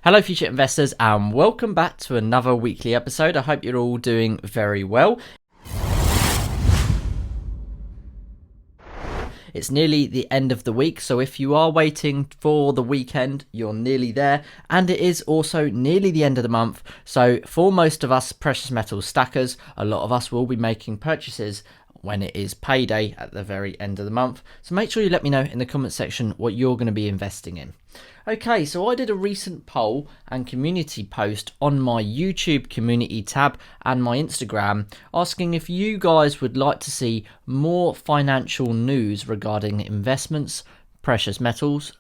Hello future investors and welcome back to another weekly episode. I hope you're all doing very well. It's nearly the end of the week, so if you are waiting for the weekend, you're nearly there. And it is also nearly the end of the month, so for most of us precious metals stackers, a lot of us will be making purchases when it is payday at the very end of the month. So make sure you let me know in the comment section what you're going to be investing in. Okay, so I did a recent poll and community post on my YouTube community tab and my Instagram asking if you guys would like to see more financial news regarding investments, precious metals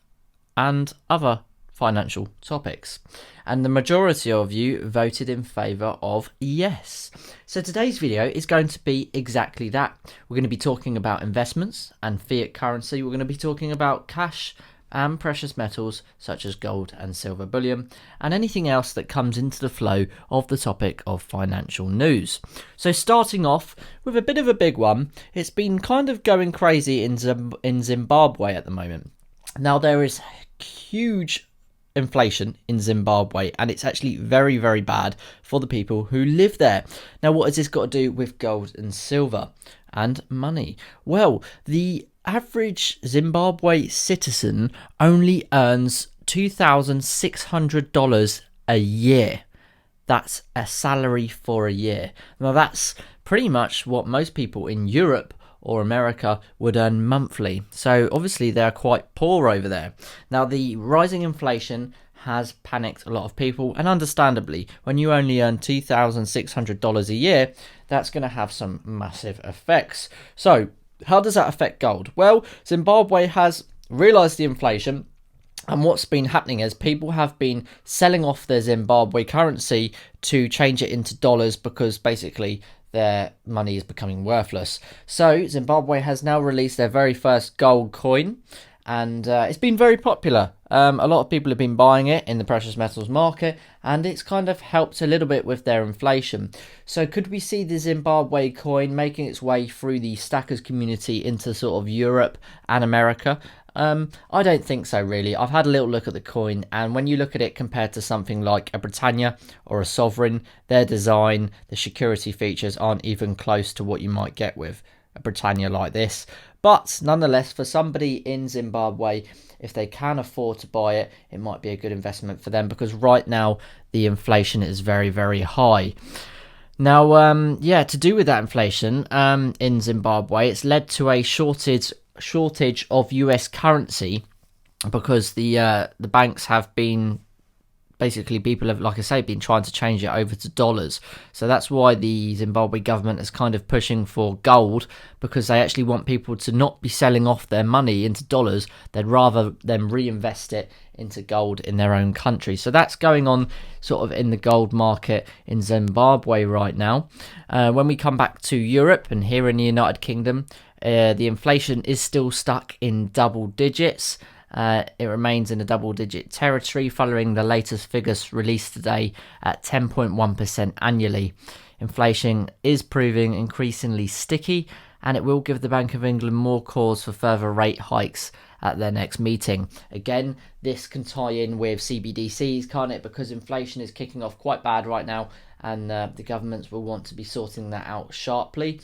and other financial topics. And the majority of you voted in favour of yes. So today's video is going to be exactly that. We're going to be talking about investments and fiat currency. We're going to be talking about cash and precious metals such as gold and silver bullion and anything else that comes into the flow of the topic of financial news. So starting off with a bit of a big one, it's been kind of going crazy in Zimbabwe at the moment. Now there is huge inflation in Zimbabwe and it's actually very, very bad for the people who live there. Now what has this got to do with gold and silver and money? Well, the average Zimbabwe citizen only earns $2,600 a year. That's a salary for a year. Now that's pretty much what most people in Europe or America would earn monthly. So obviously they're quite poor over there. Now the rising inflation has panicked a lot of people, and understandably, when you only earn $2,600 a year, that's going to have some massive effects. So how does that affect gold? Well, Zimbabwe has realised the inflation, and what's been happening is people have been selling off their Zimbabwe currency to change it into dollars because basically their money is becoming worthless. So Zimbabwe has now released their very first gold coin, and it's been very popular. A lot of people have been buying it in the precious metals market, and it's kind of helped a little bit with their inflation. So could we see the Zimbabwe coin making its way through the stackers community into sort of Europe and America? I don't think so, really. I've had a little look at the coin, and when you look at it compared to something like a Britannia or a Sovereign, their design, the security features aren't even close to what you might get with a Britannia like this. But nonetheless, for somebody in Zimbabwe, if they can afford to buy it, it might be a good investment for them because right now the inflation is very, very high. Now, to do with that inflation in Zimbabwe, it's led to a shortage of US currency because the banks have been people have, like I say, been trying to change it over to dollars. So that's why the Zimbabwe government is kind of pushing for gold, because they actually want people to not be selling off their money into dollars. They'd rather them reinvest it into gold in their own country. So that's going on sort of in the gold market in Zimbabwe right now. When we come back to Europe and here in the United Kingdom, the inflation is still stuck in double digits. It remains in a double-digit territory following the latest figures released today at 10.1% annually. Inflation is proving increasingly sticky, and it will give the Bank of England more cause for further rate hikes at their next meeting. Again, this can tie in with CBDCs, can't it? Because inflation is kicking off quite bad right now, and the governments will want to be sorting that out sharply.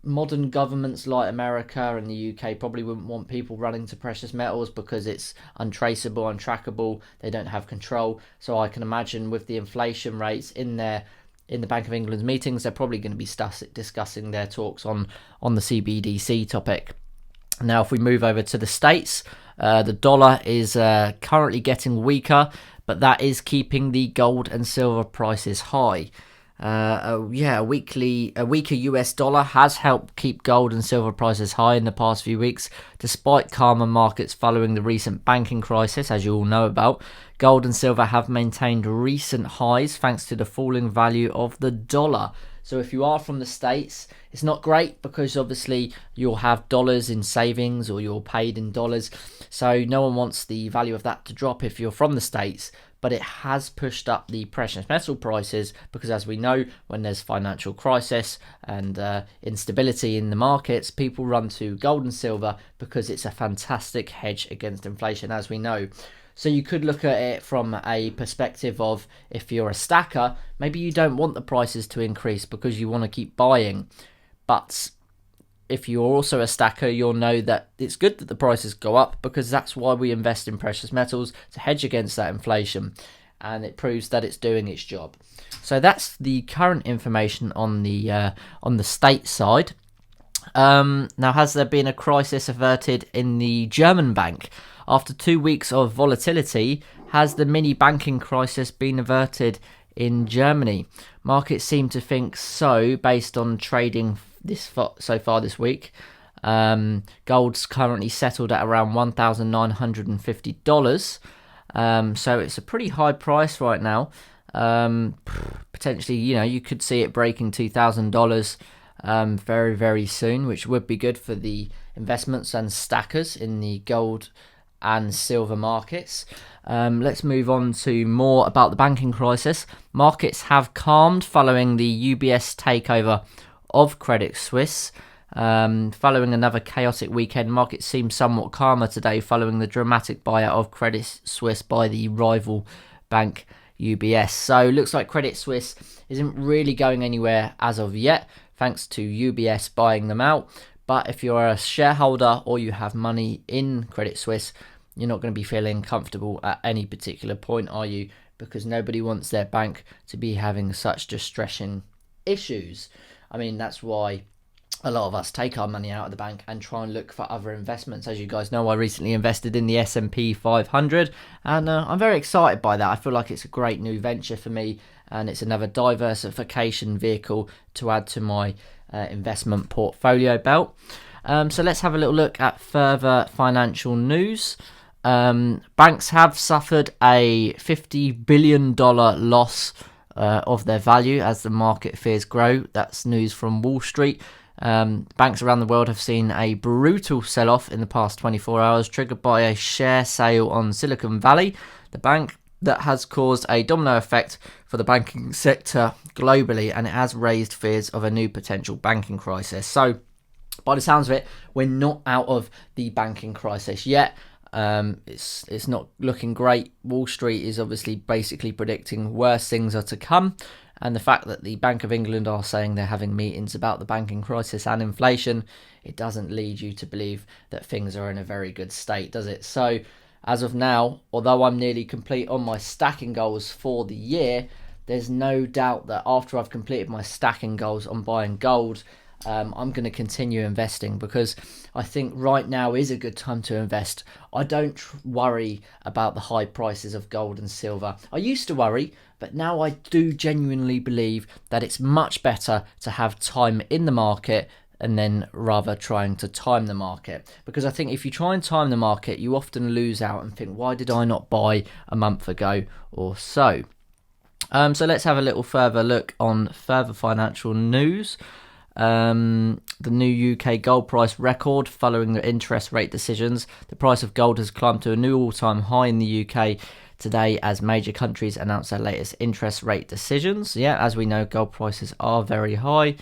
Modern governments like America and the UK probably wouldn't want people running to precious metals because it's untraceable, untrackable, they don't have control. So I can imagine with the inflation rates in the Bank of England's meetings, they're probably going to be discussing their talks on the CBDC topic. Now, if we move over to the States, the dollar is currently getting weaker, but that is keeping the gold and silver prices high. A weaker US dollar has helped keep gold and silver prices high in the past few weeks, despite calmer markets following the recent banking crisis, as you all know about. Gold and silver have maintained recent highs thanks to the falling value of the dollar. So if you are from the States, it's not great because obviously you'll have dollars in savings or you're paid in dollars. So no one wants the value of that to drop if you're from the States. But it has pushed up the precious metal prices because, as we know, when there's financial crisis and instability in the markets, people run to gold and silver because it's a fantastic hedge against inflation, as we know. So you could look at it from a perspective of, if you're a stacker, maybe you don't want the prices to increase because you want to keep buying. But if you're also a stacker, you'll know that it's good that the prices go up, because that's why we invest in precious metals, to hedge against that inflation. And it proves that it's doing its job. So that's the current information on the state side. Now, has there been a crisis averted in the German bank? After 2 weeks of volatility, has the mini banking crisis been averted in Germany? Markets seem to think so, based on trading so far this week. Gold's currently settled at around $1,950. So it's a pretty high price right now. Potentially, you could see it breaking $2,000 very, very soon, which would be good for the investments and stackers in the gold and silver markets. Let's move on to more about the banking crisis. Markets have calmed following the UBS takeover of Credit Suisse. Following another chaotic weekend, markets seem somewhat calmer today following the dramatic buyout of Credit Suisse by the rival bank UBS. So looks like Credit Suisse isn't really going anywhere as of yet, thanks to UBS buying them out. But if you're a shareholder or you have money in Credit Suisse, you're not going to be feeling comfortable at any particular point, are you? Because nobody wants their bank to be having such distressing issues. I mean, that's why a lot of us take our money out of the bank and try and look for other investments. As you guys know, I recently invested in the S&P 500, and I'm very excited by that. I feel like it's a great new venture for me, and it's another diversification vehicle to add to my investment portfolio belt. So let's have a little look at further financial news. Banks have suffered a $50 billion loss of their value as the market fears grow. That's news from Wall Street. Banks around the world have seen a brutal sell-off in the past 24 hours, triggered by a share sale on Silicon Valley, the bank that has caused a domino effect for the banking sector globally, and it has raised fears of a new potential banking crisis. So, by the sounds of it, we're not out of the banking crisis yet. It's not looking great. Wall Street is obviously basically predicting worse things are to come. And the fact that the Bank of England are saying they're having meetings about the banking crisis and inflation, it doesn't lead you to believe that things are in a very good state, does it? So, as of now, although I'm nearly complete on my stacking goals for the year, there's no doubt that after I've completed my stacking goals on buying gold, I'm going to continue investing, because I think right now is a good time to invest. I don't worry about the high prices of gold and silver. I used to worry, but now I do genuinely believe that it's much better to have time in the market and then rather trying to time the market. Because I think if you try and time the market, you often lose out and think, why did I not buy a month ago or so? So let's have a little further look on further financial news. The new UK gold price record following the interest rate decisions. The price of gold has climbed to a new all-time high in the UK today as major countries announce their latest interest rate decisions. Yeah, as we know, gold prices are very high,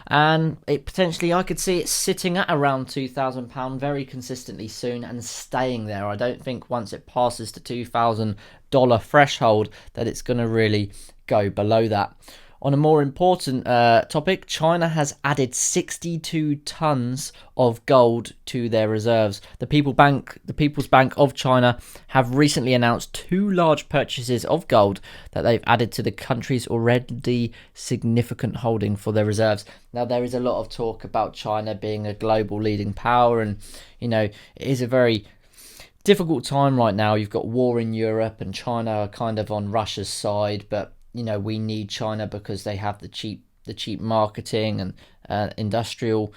and I could see it sitting at around £2,000 very consistently soon and staying there. I don't think once it passes the $2,000 threshold that it's going to really go below that. On a more important topic, China has added 62 tons of gold to their reserves. The People's Bank of China have recently announced 2 large purchases of gold that they've added to the country's already significant holding for their reserves. Now, there is a lot of talk about China being a global leading power, and it is a very difficult time right now. You've got war in Europe, and China are kind of on Russia's side, but we need China because they have the cheap marketing and industrial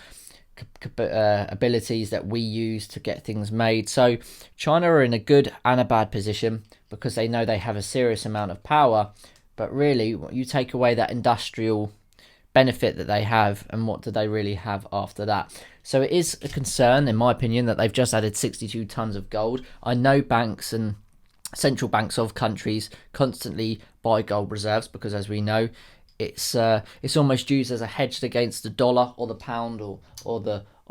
abilities that we use to get things made. So China are in a good and a bad position because they know they have a serious amount of power, but really you take away that industrial benefit that they have, and what do they really have after that? So it is a concern, in my opinion, that they've just added 62 tons of gold. I know banks and central banks of countries constantly buy gold reserves because, as we know, it's almost used as a hedge against the dollar or the pound or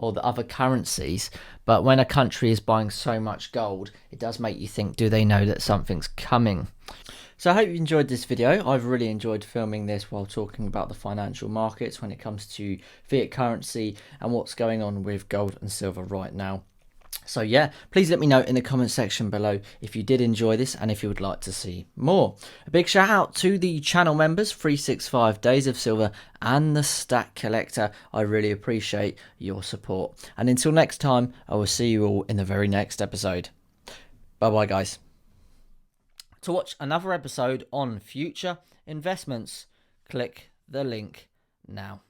or the other currencies. But when a country is buying so much gold, it does make you think, do they know that something's coming? So I hope you enjoyed this video. I've really enjoyed filming this while talking about the financial markets when it comes to fiat currency and what's going on with gold and silver right now. So yeah, please let me know in the comment section below if you did enjoy this and if you would like to see more. A big shout out to the channel members, 365 Days of Silver and the Stack Collector. I really appreciate your support. And until next time, I will see you all in the very next episode. Bye bye guys. To watch another episode on future investments, click the link now.